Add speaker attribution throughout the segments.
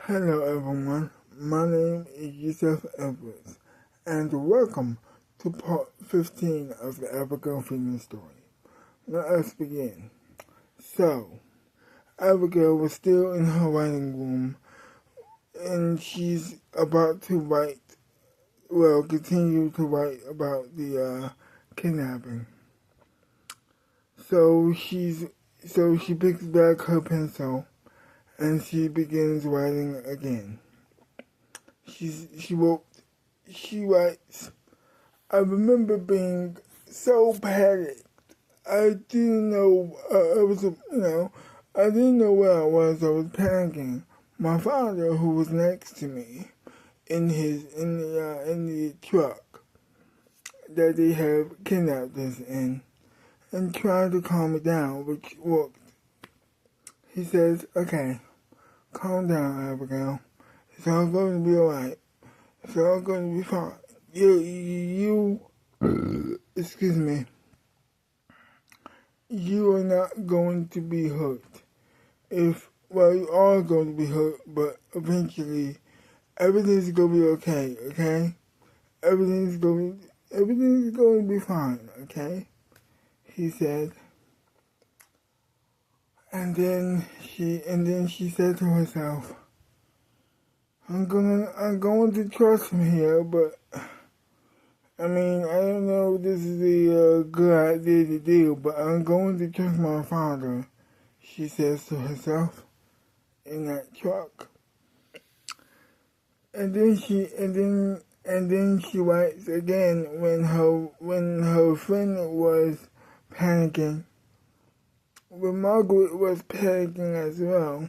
Speaker 1: Hello everyone, my name is Yusuf Edwards, and welcome to part 15 of the Abigail Freeman story. Let us begin. So, Abigail was still in her writing room, and she's about to continue to write about the kidnapping. So she picks back her pencil, and she begins writing again. She writes, I remember being so panicked. I didn't know, I didn't know where I was. I was panicking. My father, who was next to me in the truck that they have kidnapped us in, and tried to calm me down, which worked. He says, okay, calm down, Abigail. It's all going to be alright. It's all going to be fine. Excuse me. You are not going to be hurt. You are going to be hurt, but eventually, everything's going to be okay? Everything's going to be fine, okay? He said. And then she said to herself, I'm going to trust him here, but I don't know if this is a good idea to do, but I'm going to trust my father, she says to herself in that truck. And then she writes again when her friend was panicking. When Margaret was panicking as well,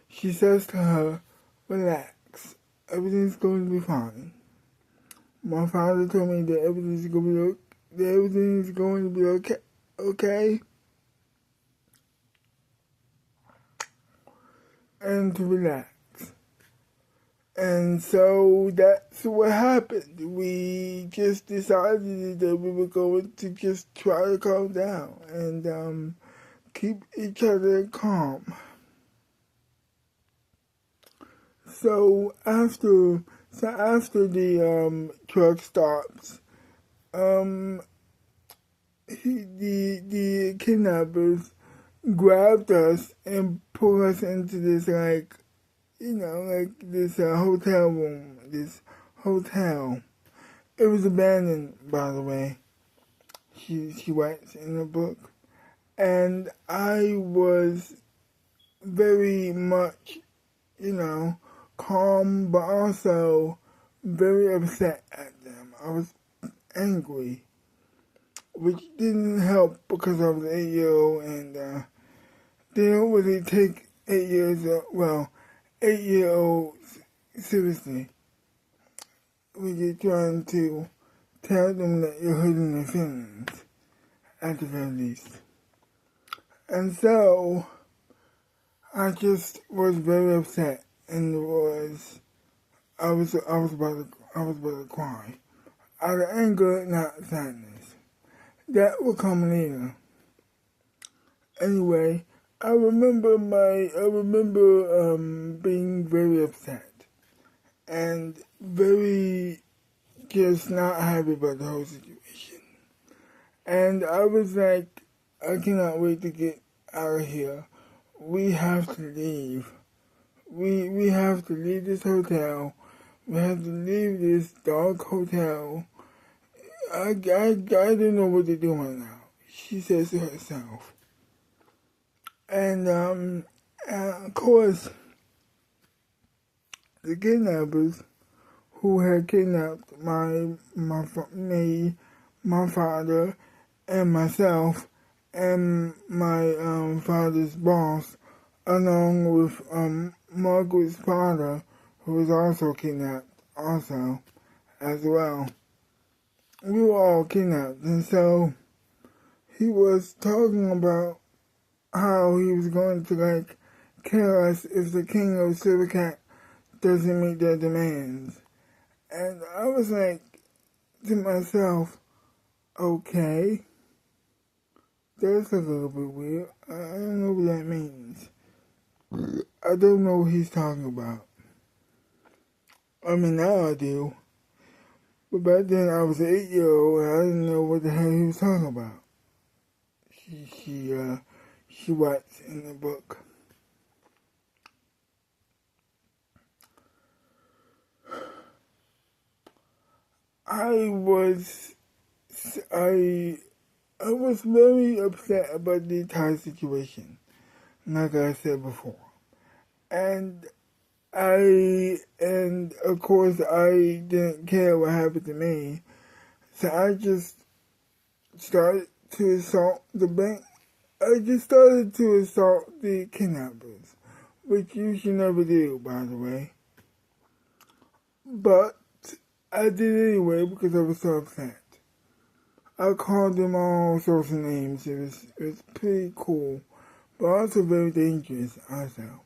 Speaker 1: she says to her, relax, everything's going to be fine. My father told me that everything's going to be okay? And to relax. And so that's what happened. We just decided that we were going to just try to calm down and keep each other calm. So after the truck stops, the kidnappers grabbed us and pulled us into this this hotel room, this hotel. It was abandoned, by the way. She writes in the book, and I was very much, calm, but also very upset at them. I was angry, which didn't help because I was 8-year-old and they don't really take 8-year-olds seriously. We're just trying to tell them that you're hurting their feelings, at the very least. And so, I just was very upset, and I was about to cry. Out of anger, not sadness. That will come later. Anyway, I remember being very upset and very just not happy about the whole situation. And I was like, I cannot wait to get out of here. We have to leave. We have to leave this hotel. We have to leave this dark hotel. I don't know what to do right now, she says to herself. And of course, the kidnappers who had kidnapped my father, and myself, and my father's boss, along with Margaret's father, who was also kidnapped, as well. We were all kidnapped, and so he was talking about how he was going to kill us if the king of Silvercat doesn't meet their demands. And I was like to myself, okay, that's a little bit weird. I don't know what that means. I don't know what he's talking about. I mean, now I do. But back then I was an 8-year-old and I didn't know what the hell he was talking about. She writes in the book. I was very upset about the entire situation, like I said before. And of course I didn't care what happened to me, so I just started to assault the bank. I just started to assault the kidnappers, which you should never do, by the way. But I did it anyway because I was so upset. I called them all sorts of names. It was pretty cool, but also very dangerous also.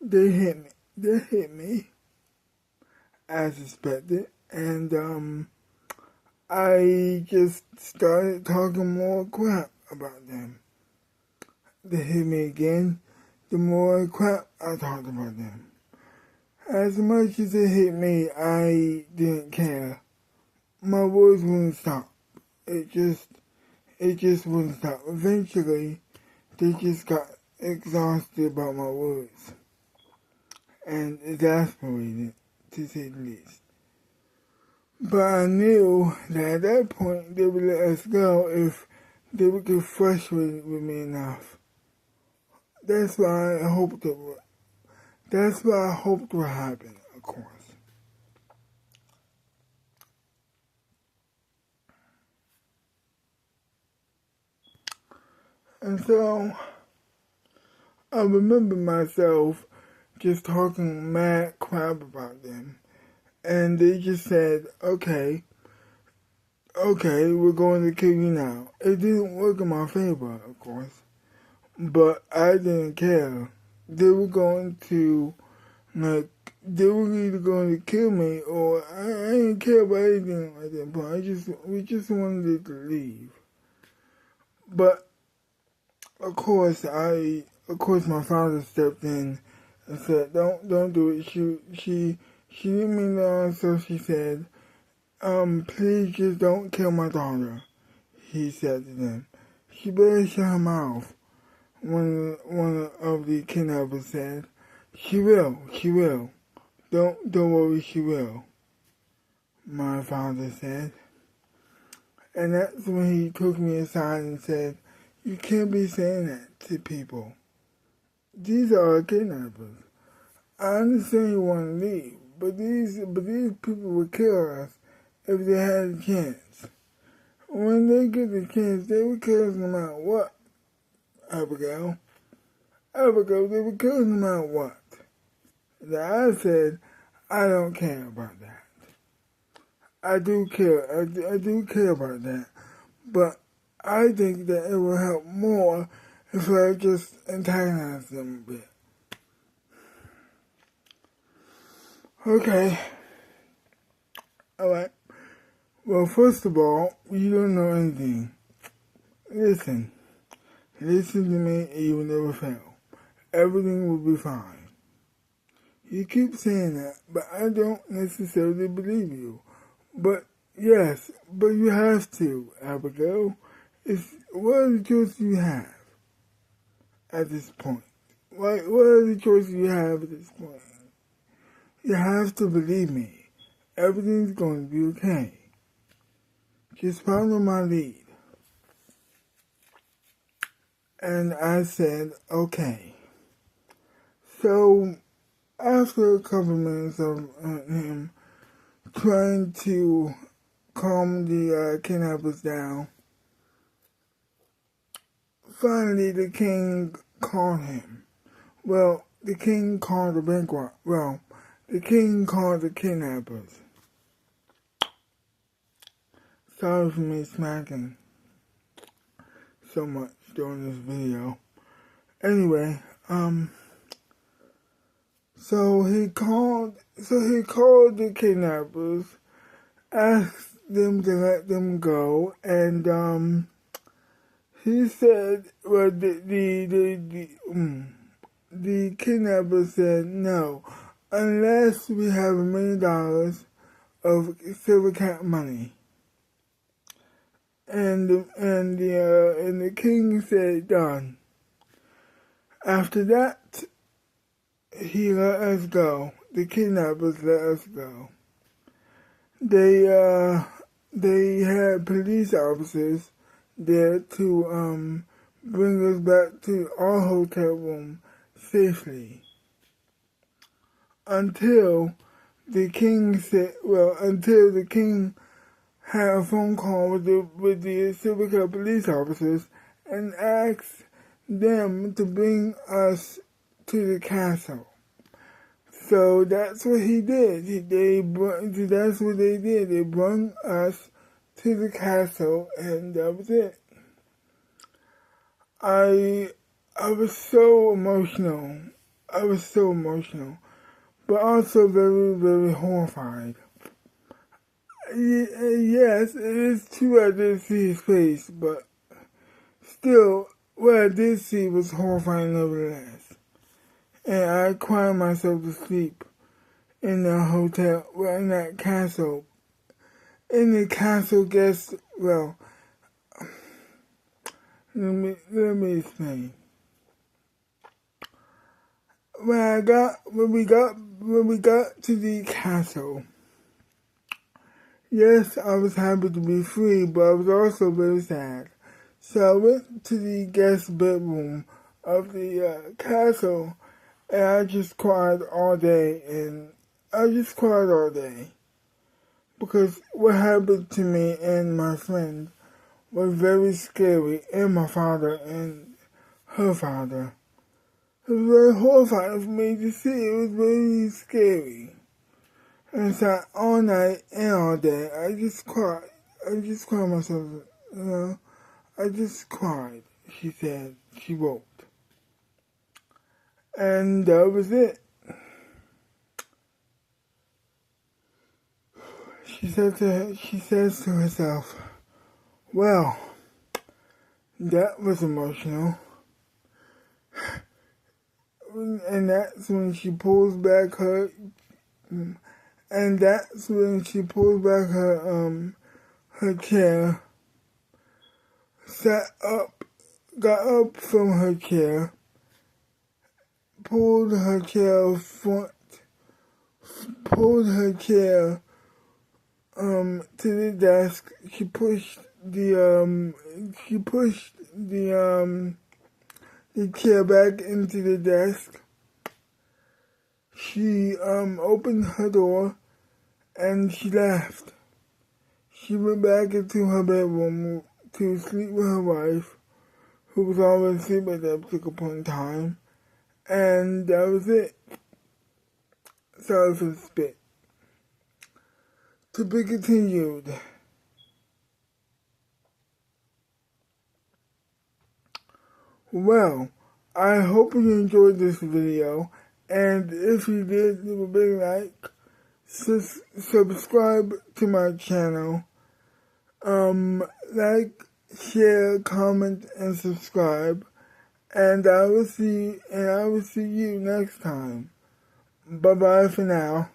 Speaker 1: They hit me as expected, and I just started talking more crap about them. They hit me again, the more crap I talked about them. As much as it hit me, I didn't care. My words wouldn't stop. It just wouldn't stop. Eventually, they just got exhausted about my words and exasperated, to say the least. But I knew that at that point they would let us go if they would get frustrated with me enough. That's what I hoped would happen, of course. And so I remember myself just talking mad crap about them. And they just said, okay, we're going to kill you now. It didn't work in my favor, of course. But I didn't care. They were either going to kill me or I didn't care about anything at that point. We just wanted it to leave. But of course my father stepped in and said, don't do it. She didn't mean that, so she said, please just don't kill my daughter, he said to them. She better shut her mouth. One of the kidnappers said, She will. Don't worry, she will, my father said. And that's when he took me aside and said, you can't be saying that to people. These are kidnappers. I understand you want to leave, but these people would kill us if they had a chance. When they get the chance, they would kill us no matter what, Abigail. They would kill us no matter what. And I said, I don't care about that. I do care. I do care about that. But I think that it will help more if I just antagonize them a bit. Okay. Alright. Well, first of all, you don't know anything. Listen to me and you will never fail. Everything will be fine. You keep saying that, but I don't necessarily believe you. But yes, but you have to, Abigail. What are the choices you have at this point? What are the choices you have at this point? You have to believe me. Everything's going to be okay. Just follow my lead. And I said, okay. So, after a couple minutes of him trying to calm the kidnappers down, finally the king called him. Well, the king called the bank robber. Well, the king called the kidnappers. Sorry for me smacking so much during this video. Anyway, so he called the kidnappers, asked them to let them go, and he said, well, the kidnapper said no, unless we have $1 million of silver cat money. And the king said done. After that, he let us go. The kidnappers let us go. They had police officers there to bring us back to our hotel room safely. Until the king had a phone call with the Silver Cup police officers and asked them to bring us to the castle. So that's what he did. That's what they did. They brought us to the castle, and that was it. I was so emotional. But also very, very horrified. Yes, it is true I didn't see his face, but still, what I did see was horrifying nevertheless. And I cried myself to sleep in the hotel, in that castle. In the castle guest, let me explain. When we got to the castle, yes, I was happy to be free, but I was also very sad. So I went to the guest bedroom of the castle, and I just cried all day, because what happened to me and my friend was very scary, and my father and her father. It was very horrifying for me to see. It was very scary. And so all night and all day, I just cried myself, I just cried, she said. She wrote. And that was it. She says to herself, well, that was emotional. And that's when she pulls back her chair, got up from her chair, pulled her chair to the desk. She pushed the chair back into the desk. She opened her door and she left. She went back into her bedroom to sleep with her wife, who was already asleep at that particular point in time. And that was it. Sorry for the spit. To be continued. Well, I hope you enjoyed this video, and if you did, leave a big like, subscribe to my channel, like, share, comment, and subscribe, and I will see you next time. Bye bye for now.